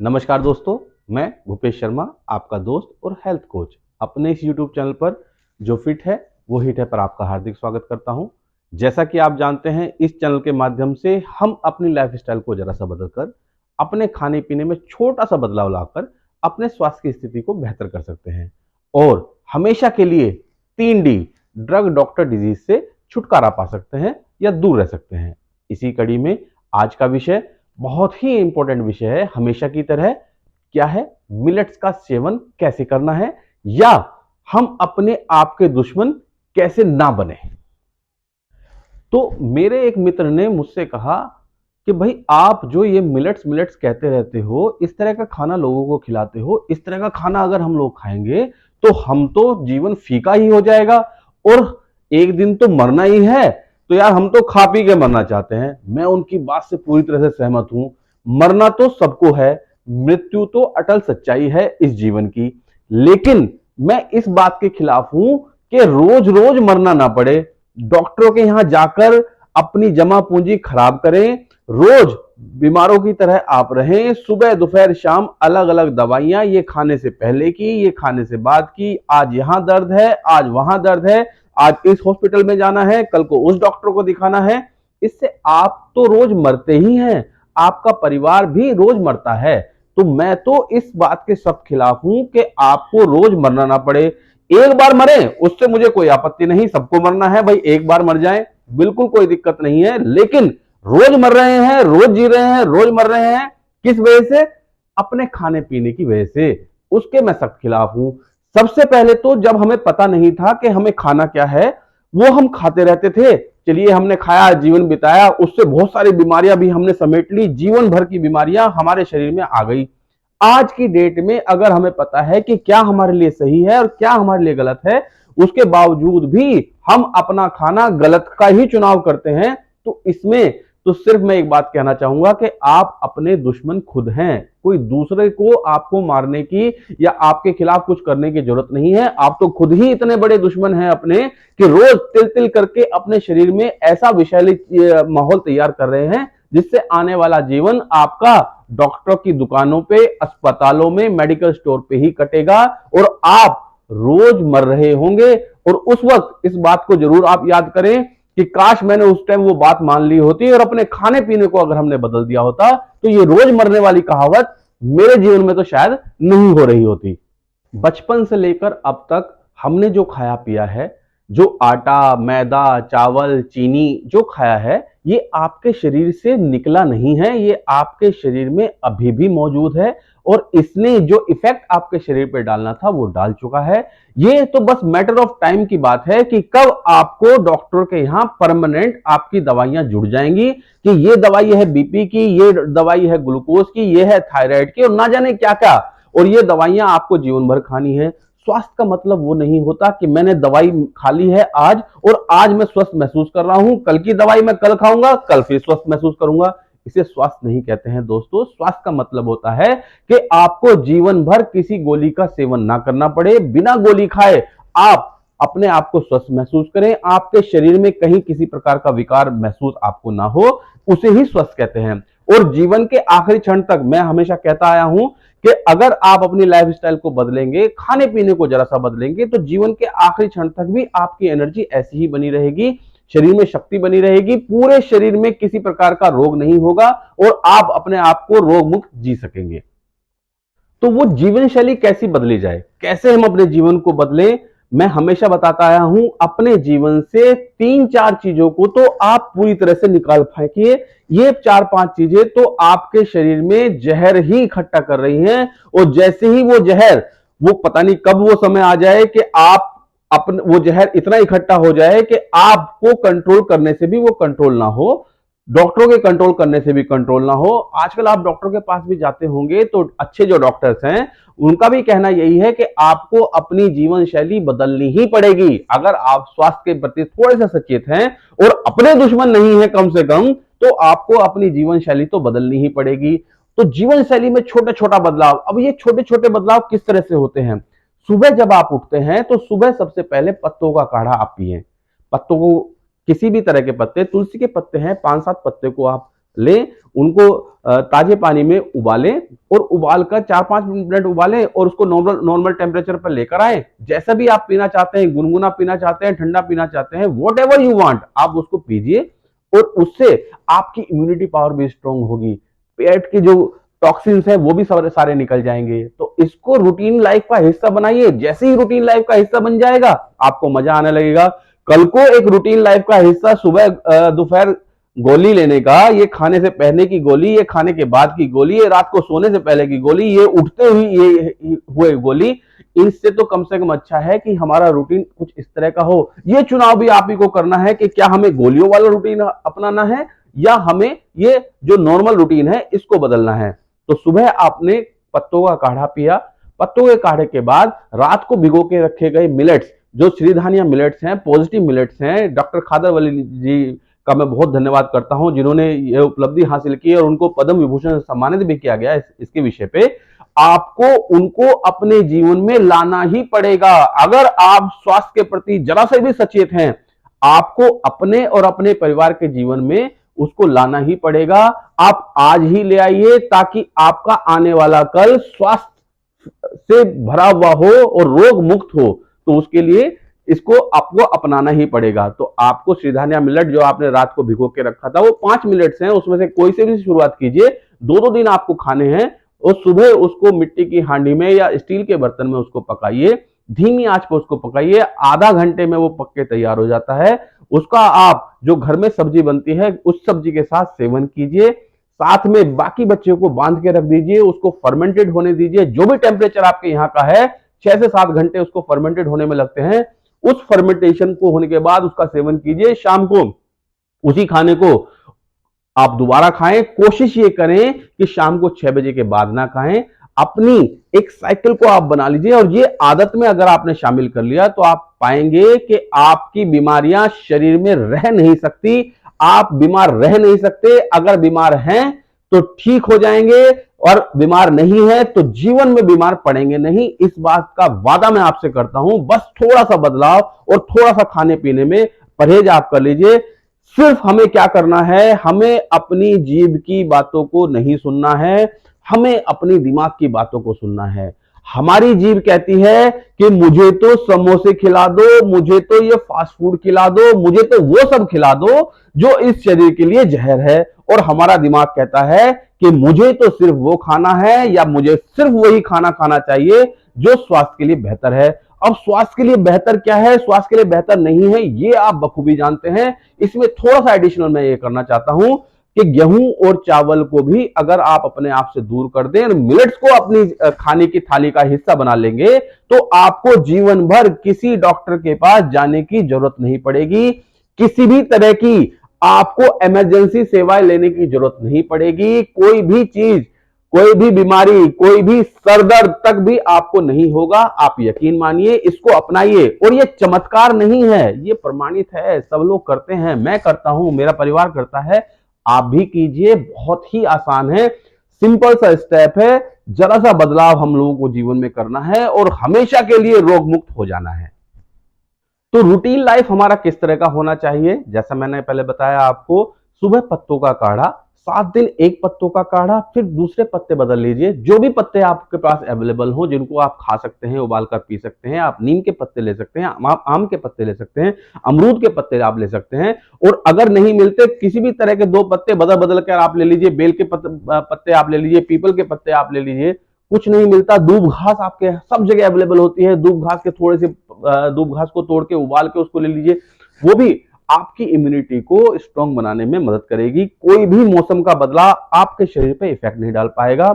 नमस्कार दोस्तों, मैं भूपेश शर्मा, आपका दोस्त और हेल्थ कोच। अपने इस यूट्यूब चैनल पर जो फिट है वो हिट है पर आपका हार्दिक स्वागत करता हूं। जैसा कि आप जानते हैं, इस चैनल के माध्यम से हम अपनी लाइफस्टाइल को जरा सा बदलकर अपने खाने पीने में छोटा सा बदलाव लाकर अपने स्वास्थ्य की स्थिति को बेहतर कर सकते हैं और हमेशा के लिए 3D ड्रग डॉक्टर डिजीज से छुटकारा पा सकते हैं या दूर रह सकते हैं। इसी कड़ी में आज का विषय बहुत ही इंपॉर्टेंट विषय है। हमेशा की तरह क्या है, मिलेट्स का सेवन कैसे करना है या हम अपने आप के दुश्मन कैसे ना बने। तो मेरे एक मित्र ने मुझसे कहा कि भाई, आप जो ये मिलेट्स मिलेट्स कहते रहते हो, इस तरह का खाना लोगों को खिलाते हो, इस तरह का खाना अगर हम लोग खाएंगे तो हम तो जीवन फीका ही हो जाएगा और एक दिन तो मरना ही है। तो यार, हम तो खा पी के मरना चाहते हैं। मैं उनकी बात से पूरी तरह से सहमत हूं। मरना तो सबको है, मृत्यु तो अटल सच्चाई है इस जीवन की। लेकिन मैं इस बात के खिलाफ हूं कि रोज रोज मरना ना पड़े, डॉक्टरों के यहां जाकर अपनी जमा पूंजी खराब करें, रोज बीमारों की तरह आप रहें, सुबह दोपहर शाम अलग अलग दवाइयां, ये खाने से पहले की, ये खाने से बाद की, आज यहां दर्द है, आज वहां दर्द है, आज इस हॉस्पिटल में जाना है, कल को उस डॉक्टर को दिखाना है। इससे आप तो रोज मरते ही हैं, आपका परिवार भी रोज मरता है। तो मैं तो इस बात के सख्त खिलाफ हूं कि आपको रोज मरना ना पड़े। एक बार मरे उससे मुझे कोई आपत्ति नहीं, सबको मरना है भाई, एक बार मर जाए बिल्कुल कोई दिक्कत नहीं है। लेकिन रोज मर रहे हैं, रोज जी रहे हैं, रोज मर रहे हैं, किस वजह से? अपने खाने पीने की वजह से। उसके मैं सख्त खिलाफ हूं। सबसे पहले तो जब हमें पता नहीं था कि हमें खाना क्या है, वो हम खाते रहते थे। चलिए, हमने खाया, जीवन बिताया, उससे बहुत सारी बीमारियां भी हमने समेट ली, जीवन भर की बीमारियां हमारे शरीर में आ गई। आज की डेट में अगर हमें पता है कि क्या हमारे लिए सही है और क्या हमारे लिए गलत है, उसके बावजूद भी हम अपना खाना गलत का ही चुनाव करते हैं। तो इसमें तो सिर्फ मैं एक बात कहना चाहूंगा कि आप अपने दुश्मन खुद हैं। कोई दूसरे को आपको मारने की या आपके खिलाफ कुछ करने की जरूरत नहीं है। आप तो खुद ही इतने बड़े दुश्मन हैं अपने कि रोज तिल तिल करके अपने शरीर में ऐसा विषैली माहौल तैयार कर रहे हैं जिससे आने वाला जीवन आपका डॉक्टरों की दुकानों पे, अस्पतालों में, मेडिकल स्टोर पे ही कटेगा और आप रोज मर रहे होंगे। और उस वक्त इस बात को जरूर आप याद करें कि काश मैंने उस टाइम वो बात मान ली होती और अपने खाने पीने को अगर हमने बदल दिया होता तो ये रोज मरने वाली कहावत मेरे जीवन में तो शायद नहीं हो रही होती। बचपन से लेकर अब तक हमने जो खाया पिया है, जो आटा, मैदा, चावल, चीनी जो खाया है, ये आपके शरीर से निकला नहीं है, ये आपके शरीर में अभी भी मौजूद है और इसने जो इफेक्ट आपके शरीर पे डालना था वो डाल चुका है। ये तो बस मैटर ऑफ टाइम की बात है कि कब आपको डॉक्टर के यहां परमानेंट आपकी दवाइयां जुड़ जाएंगी कि ये दवाई है बीपी की, ये दवाई है ग्लूकोज की, ये है थायराइड की और ना जाने क्या क्या, और ये दवाइयां आपको जीवन भर खानी है। स्वास्थ्य का मतलब वो नहीं होता कि मैंने दवाई खा ली है आज और आज मैं स्वस्थ महसूस कर रहा हूं, कल की दवाई मैं कल खाऊंगा, कल फिर स्वस्थ महसूस करूंगा। इसे स्वास्थ्य नहीं कहते हैं दोस्तों। स्वास्थ्य का मतलब होता है कि आपको जीवन भर किसी गोली का सेवन ना करना पड़े, बिना गोली खाए आप अपने आप को स्वस्थ महसूस करें, आपके शरीर में कहीं किसी प्रकार का विकार महसूस आपको ना हो, उसे ही स्वस्थ कहते हैं। और जीवन के आखिरी क्षण तक मैं हमेशा कहता आया हूं कि अगर आप अपनी लाइफस्टाइल को बदलेंगे, खाने पीने को जरा सा बदलेंगे, तो जीवन के आखिरी क्षण तक भी आपकी एनर्जी ऐसी ही बनी रहेगी, शरीर में शक्ति बनी रहेगी, पूरे शरीर में किसी प्रकार का रोग नहीं होगा और आप अपने आप को रोग मुक्त जी सकेंगे। तो वो जीवन शैली कैसी बदली जाए, कैसे हम अपने जीवन को बदलें? मैं हमेशा बताता आया हूं, अपने जीवन से 3-4 चीजों को तो आप पूरी तरह से निकाल फेंकिए। ये 4-5 चीजें तो आपके शरीर में जहर ही इकट्ठा कर रही हैं और जैसे ही वो जहर, वो पता नहीं कब वो समय आ जाए कि आप अपने वो जहर इतना इकट्ठा हो जाए कि आपको कंट्रोल करने से भी वो कंट्रोल ना हो, डॉक्टरों के कंट्रोल करने से भी कंट्रोल ना हो। आजकल आप डॉक्टर के पास भी जाते होंगे तो अच्छे जो डॉक्टर्स हैं उनका भी कहना यही है कि आपको अपनी जीवन शैली बदलनी ही पड़ेगी। अगर आप स्वास्थ्य के प्रति थोड़े से सचेत हैं और अपने दुश्मन नहीं है कम से कम, तो आपको अपनी जीवन शैली तो बदलनी ही पड़ेगी। तो जीवन शैली में छोटा छोटा बदलाव। अब ये छोटे छोटे बदलाव किस तरह से होते हैं? सुबह जब आप उठते हैं तो सुबह सबसे पहले पत्तों का काढ़ा आप पिए। पत्तों को, किसी भी तरह के पत्ते, तुलसी के पत्ते हैं, 5-7 पत्ते को आप लें, उनको ताजे पानी में उबालें और उबालकर 4-5 मिनट उबालें और उसको नॉर्मल टेम्परेचर पर लेकर आए। जैसा भी आप पीना चाहते हैं, गुनगुना पीना चाहते हैं, ठंडा पीना चाहते हैं, व्हाटएवर यू वांट, आप उसको पीजिए और उससे आपकी इम्यूनिटी पावर भी स्ट्रांग होगी। पेट की जो टॉक्सिन्स है वो भी सारे निकल जाएंगे। तो इसको रूटीन लाइफ का हिस्सा बनाइए। जैसे ही रूटीन लाइफ का हिस्सा बन जाएगा, आपको मजा आने लगेगा। कल को एक रूटीन लाइफ का हिस्सा सुबह दोपहर गोली लेने का, ये खाने से पहले की गोली, ये खाने के बाद की गोली, ये रात को सोने से पहले की गोली, ये उठते हुई ये हुए गोली, इससे तो कम से कम अच्छा है कि हमारा रूटीन कुछ इस तरह का हो। ये चुनाव भी आप ही को करना है कि क्या हमें गोलियों वाला रूटीन अपनाना है या हमें ये जो नॉर्मल रूटीन है इसको बदलना है। तो सुबह आपने पत्तों का काढ़ा पिया, पत्तों के काढ़े के बाद रात को भिगो के रखे गए मिलेट्स, जो श्रीधानिया मिलेट्स हैं, पॉजिटिव मिलेट्स हैं, डॉक्टर खादर वली जी का मैं बहुत धन्यवाद करता हूं जिन्होंने ये उपलब्धि हासिल की और उनको पद्म विभूषण से सम्मानित भी किया गया इसके विषय पे। आपको उनको अपने जीवन में लाना ही पड़ेगा। अगर आप स्वास्थ्य के प्रति जरा से भी सचेत हैं, आपको अपने और अपने परिवार के जीवन में उसको लाना ही पड़ेगा। आप आज ही ले आइए ताकि आपका आने वाला कल स्वास्थ्य से भरा हुआ हो और रोग मुक्त हो। तो उसके लिए इसको आपको अपनाना ही पड़ेगा। तो आपको श्रीधानिया मिलेट जो आपने रात को भिगो के रखा था, वो 5 मिलेट्स हैं, उसमें से कोई से भी शुरुआत कीजिए। 2-2 दिन आपको खाने हैं और सुबह उसको मिट्टी की हांडी में या स्टील के बर्तन में उसको पकाइए, धीमी आंच पर उसको पकाइए। आधा घंटे में वो पक के तैयार हो जाता है। उसका आप जो घर में सब्जी बनती है उस सब्जी के साथ सेवन कीजिए। साथ में बाकी बच्चों को बांध के रख दीजिए, उसको फर्मेंटेड होने दीजिए। जो भी टेम्परेचर आपके यहाँ का है, 6 से 7 घंटे उसको फर्मेंटेड होने में लगते हैं। उस फर्मेंटेशन को होने के बाद उसका सेवन कीजिए। शाम को उसी खाने को आप दोबारा खाएं। कोशिश ये करें कि शाम को 6 बजे के बाद ना खाएं। अपनी एक साइकिल को आप बना लीजिए और ये आदत में अगर आपने शामिल कर लिया तो आप पाएंगे कि आपकी बीमारियां शरीर में रह नहीं सकती। आप बीमार रह नहीं सकते। अगर बीमार हैं तो ठीक हो जाएंगे और बीमार नहीं है तो जीवन में बीमार पड़ेंगे नहीं। इस बात का वादा मैं आपसे करता हूं। बस थोड़ा सा बदलाव और थोड़ा सा खाने पीने में परहेज आप कर लीजिए। सिर्फ हमें क्या करना है, हमें अपनी जीभ की बातों को नहीं सुनना है, हमें अपनी दिमाग की बातों को सुनना है। हमारी जीभ कहती है कि मुझे तो समोसे खिला दो, मुझे तो ये फास्ट फूड खिला दो, मुझे तो वो सब खिला दो जो इस शरीर के लिए जहर है। और हमारा दिमाग कहता है कि मुझे तो सिर्फ वो खाना है या मुझे सिर्फ वही खाना खाना चाहिए जो स्वास्थ्य के लिए बेहतर है। अब स्वास्थ्य के लिए बेहतर क्या है, स्वास्थ्य के लिए बेहतर नहीं है, ये आप बखूबी जानते हैं। इसमें थोड़ा सा एडिशनल मैं ये करना चाहता हूं कि गेहूं और चावल को भी अगर आप अपने आप से दूर कर दें और मिलेट्स को अपनी खाने की थाली का हिस्सा बना लेंगे तो आपको जीवन भर किसी डॉक्टर के पास जाने की जरूरत नहीं पड़ेगी। किसी भी तरह की आपको इमरजेंसी सेवाएं लेने की जरूरत नहीं पड़ेगी। कोई भी चीज, कोई भी बीमारी, कोई भी सरदर्द तक भी आपको नहीं होगा। आप यकीन मानिए, इसको अपनाइए। और ये चमत्कार नहीं है, ये प्रमाणित है। सब लोग करते हैं, मैं करता हूं, मेरा परिवार करता है, आप भी कीजिए। बहुत ही आसान है, सिंपल सा स्टेप है। जरा सा बदलाव हम लोगों को जीवन में करना है और हमेशा के लिए रोग मुक्त हो जाना है। तो रूटीन लाइफ हमारा किस तरह का होना चाहिए? जैसा मैंने पहले बताया आपको, सुबह पत्तों का काढ़ा, 7 दिन एक पत्तों का काढ़ा, फिर दूसरे पत्ते बदल लीजिए। जो भी पत्ते आपके पास अवेलेबल हो, जिनको आप खा सकते हैं, उबाल कर पी सकते हैं। आप नीम के पत्ते ले सकते हैं, आम के पत्ते ले सकते हैं, अमरूद के पत्ते आप ले सकते हैं। और अगर नहीं मिलते, किसी भी तरह के 2 पत्ते बदल बदल कर आप ले लीजिए। बेल के पत्ते आप ले लीजिए, पीपल के पत्ते आप ले लीजिए। कुछ नहीं मिलता, दूब घास आपके सब जगह अवेलेबल होती है। दूब घास के थोड़े से दूब घास को तोड़ के उबाल के उसको ले लीजिए। वो भी आपकी इम्यूनिटी को स्ट्रांग बनाने में मदद करेगी। कोई भी मौसम का बदलाव आपके शरीर पे इफेक्ट नहीं डाल पाएगा।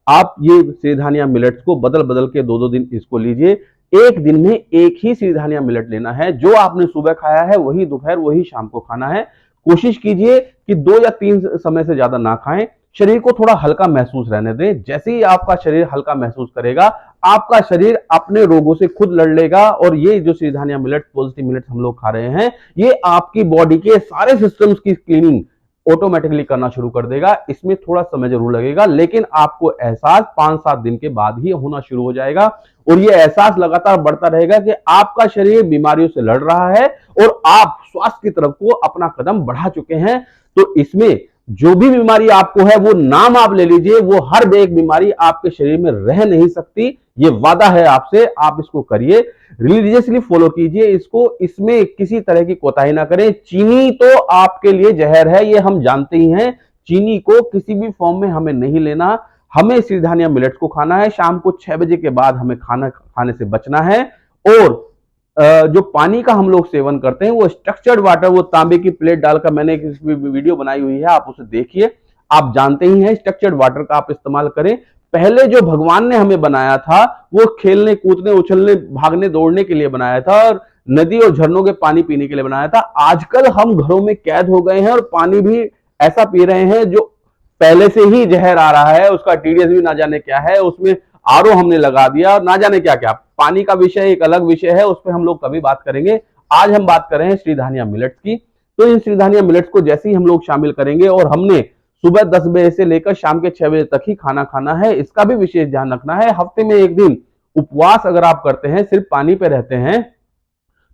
आप ये सिरधानिया मिलेट्स को बदल बदल के 2-2 दिन इसको लीजिए। एक दिन में एक ही सिरधानिया मिलेट लेना है। जो आपने सुबह खाया है वही दोपहर, वही शाम को खाना है। कोशिश कीजिए कि 2 या 3 समय से ज्यादा ना खाएं। शरीर को थोड़ा हल्का महसूस रहने दें। जैसे ही आपका शरीर हल्का महसूस करेगा, आपका शरीर अपने रोगों से खुद लड़ लेगा। और ये जो सिरधानिया मिलेट, पॉजिटिव मिलेट हम लोग खा रहे हैं, ये आपकी बॉडी के सारे सिस्टम्स की क्लीनिंग ऑटोमेटिकली करना शुरू कर देगा। इसमें थोड़ा समय जरूर लगेगा, लेकिन आपको एहसास 5-7 दिन के बाद ही होना शुरू हो जाएगा। और ये एहसास लगातार बढ़ता रहेगा कि आपका शरीर बीमारियों से लड़ रहा है और आप स्वास्थ्य की तरफ को अपना कदम बढ़ा चुके हैं। तो इसमें जो भी बीमारी आपको है वो नाम आप ले लीजिए, वो हर एक बीमारी आपके शरीर में रह नहीं सकती। ये वादा है आपसे, आप इसको करिए, रिलीजियसली फॉलो कीजिए इसको, इसमें किसी तरह की कोताही ना करें। चीनी तो आपके लिए जहर है, ये हम जानते ही हैं। चीनी को किसी भी फॉर्म में हमें नहीं लेना। हमें सिरधानिया मिलेट्स को खाना है, शाम को 6 बजे के बाद हमें खाना खाने से बचना है। और जो पानी का हम लोग सेवन करते हैं वो स्ट्रक्चर्ड वाटर, वो तांबे की प्लेट डालकर मैंने एक वीडियो बनाई हुई है, आप उसे देखिए। आप जानते ही हैं स्ट्रक्चर्ड वाटर का आप इस्तेमाल करें। पहले जो भगवान ने हमें बनाया था वो खेलने कूदने उछलने भागने दौड़ने के लिए बनाया था, और नदी और झरनों के पानी पीने के लिए बनाया था। आजकल हम घरों में कैद हो गए हैं और पानी भी ऐसा पी रहे हैं जो पहले से ही जहर आ रहा है, उसका टीडीएस भी ना जाने क्या है, उसमें आरओ हमने लगा दिया और ना जाने क्या क्या। पानी का विषय एक अलग विषय है, उस पर हम लोग कभी बात करेंगे। आज हम बात कर रहे हैं सिरधानिया मिलेट्स की। तो इन सिरधानिया मिलेट्स को जैसे ही हम लोग शामिल करेंगे, और हमने सुबह 10 बजे से लेकर शाम के 6 बजे तक ही खाना खाना है, इसका भी विशेष ध्यान रखना है। हफ्ते में एक दिन उपवास अगर आप करते हैं, सिर्फ पानी पे रहते हैं,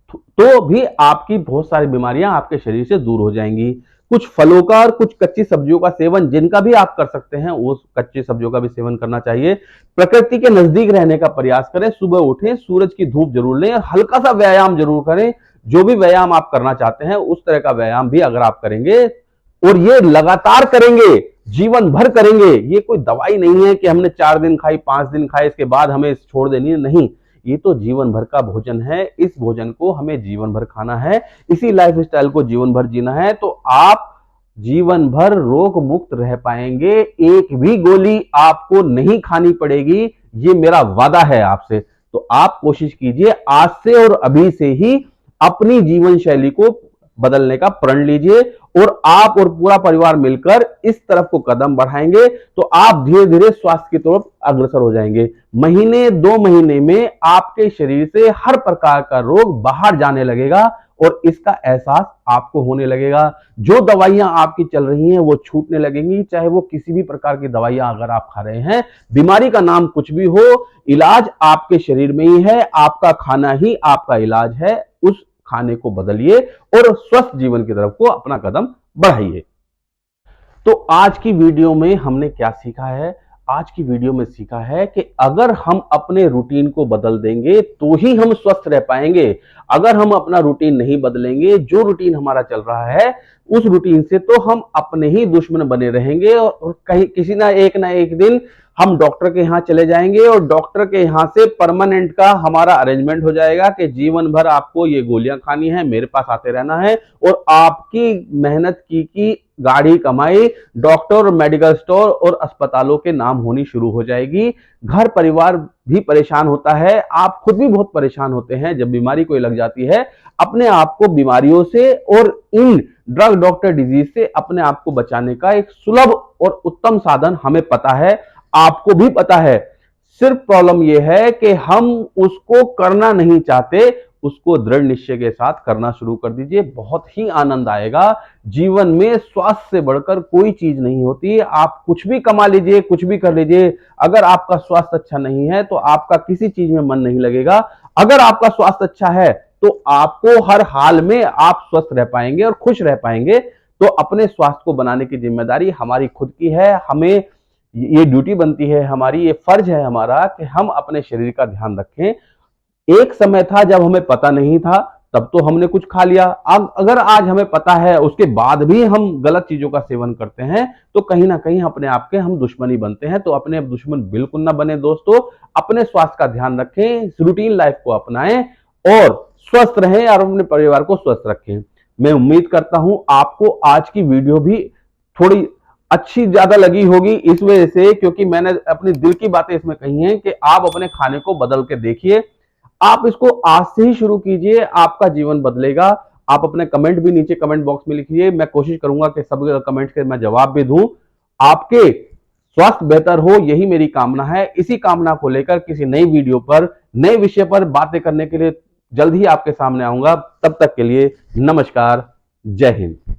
तो भी आपकी बहुत सारी बीमारियां आपके शरीर से दूर हो जाएंगी। कुछ फलों का और कुछ कच्ची सब्जियों का सेवन जिनका भी आप कर सकते हैं, वो कच्ची सब्जियों का भी सेवन करना चाहिए। प्रकृति के नजदीक रहने का प्रयास करें, सुबह उठें, सूरज की धूप जरूर लें, हल्का सा व्यायाम जरूर करें। जो भी व्यायाम आप करना चाहते हैं उस तरह का व्यायाम भी अगर आप करेंगे, और ये लगातार करेंगे, जीवन भर करेंगे, ये कोई दवाई नहीं है कि हमने 4 दिन खाई 5 दिन खाए इसके बाद हमें छोड़ देनी है, नहीं। ये तो जीवन भर का भोजन है, इस भोजन को हमें जीवन भर खाना है, इसी लाइफस्टाइल को जीवन भर जीना है, तो आप जीवन भर रोग मुक्त रह पाएंगे। एक भी गोली आपको नहीं खानी पड़ेगी, ये मेरा वादा है आपसे। तो आप कोशिश कीजिए आज से और अभी से ही अपनी जीवन शैली को बदलने का प्रण लीजिए, और आप और पूरा परिवार मिलकर इस तरफ को कदम बढ़ाएंगे तो आप धीरे धीरे स्वास्थ्य की तरफ अग्रसर हो जाएंगे। महीने 2 महीने में आपके शरीर से हर प्रकार का रोग बाहर जाने लगेगा, और इसका एहसास आपको होने लगेगा। जो दवाइयां आपकी चल रही हैं वो छूटने लगेंगी, चाहे वो किसी भी प्रकार की दवाइयां अगर आप खा रहे हैं। बीमारी का नाम कुछ भी हो, इलाज आपके शरीर में ही है, आपका खाना ही आपका इलाज है। उस खाने को बदलिए और स्वस्थ जीवन की तरफ को अपना कदम बढ़ाइए। तो आज की वीडियो में हमने क्या सीखा है? आज की वीडियो में सीखा है कि अगर हम अपने रूटीन को बदल देंगे तो ही हम स्वस्थ रह पाएंगे। अगर हम अपना रूटीन नहीं बदलेंगे, जो रूटीन हमारा चल रहा है उस रूटीन से तो हम अपने ही दुश्मन बने रहेंगे, और कहीं किसी ना एक दिन हम डॉक्टर के यहाँ चले जाएंगे, और डॉक्टर के यहाँ से परमानेंट का हमारा अरेंजमेंट हो जाएगा कि जीवन भर आपको ये गोलियां खानी है, मेरे पास आते रहना है, और आपकी मेहनत की गाढ़ी कमाई डॉक्टर, मेडिकल स्टोर और अस्पतालों के नाम होनी शुरू हो जाएगी। घर परिवार भी परेशान होता है, आप खुद भी बहुत परेशान होते हैं जब बीमारी कोई लग जाती है। अपने आप को बीमारियों से और इन ड्रग डॉक्टर डिजीज से अपने आप को बचाने का एक सुलभ और उत्तम साधन हमें पता है, आपको भी पता है। सिर्फ प्रॉब्लम यह है कि हम उसको करना नहीं चाहते। उसको दृढ़ निश्चय के साथ करना शुरू कर दीजिए, बहुत ही आनंद आएगा। जीवन में स्वास्थ्य से बढ़कर कोई चीज नहीं होती। आप कुछ भी कमा लीजिए, कुछ भी कर लीजिए, अगर आपका स्वास्थ्य अच्छा नहीं है तो आपका किसी चीज में मन नहीं लगेगा। अगर आपका स्वास्थ्य अच्छा है तो आपको हर हाल में आप स्वस्थ रह पाएंगे और खुश रह पाएंगे। तो अपने स्वास्थ्य को बनाने की जिम्मेदारी हमारी खुद की है। हमें ये ड्यूटी बनती है हमारी, ये फर्ज है हमारा कि हम अपने शरीर का ध्यान रखें। एक समय था जब हमें पता नहीं था, तब तो हमने कुछ खा लिया। अब अगर आज हमें पता है उसके बाद भी हम गलत चीजों का सेवन करते हैं तो कहीं ना कहीं अपने आप के हम दुश्मनी बनते हैं। तो अपने दुश्मन बिल्कुल ना बने दोस्तों। अपने स्वास्थ्य का ध्यान रखें, रूटीन लाइफ को अपनाएं और स्वस्थ रहें और अपने परिवार को स्वस्थ रखें। मैं उम्मीद करता हूं आपको आज की वीडियो भी थोड़ी अच्छी ज्यादा लगी होगी, इस वजह से क्योंकि मैंने अपने दिल की बातें इसमें कही हैं कि आप अपने खाने को बदल के देखिए। आप इसको आज से ही शुरू कीजिए, आपका जीवन बदलेगा। आप अपने कमेंट भी नीचे कमेंट बॉक्स में लिखिए, मैं कोशिश करूंगा कि सब कमेंट्स के मैं जवाब भी दूं। आपके स्वास्थ्य बेहतर हो, यही मेरी कामना है। इसी कामना को लेकर किसी नई वीडियो पर, नए विषय पर बातें करने के लिए जल्द ही आपके सामने आऊंगा। तब तक के लिए नमस्कार, जय हिंद।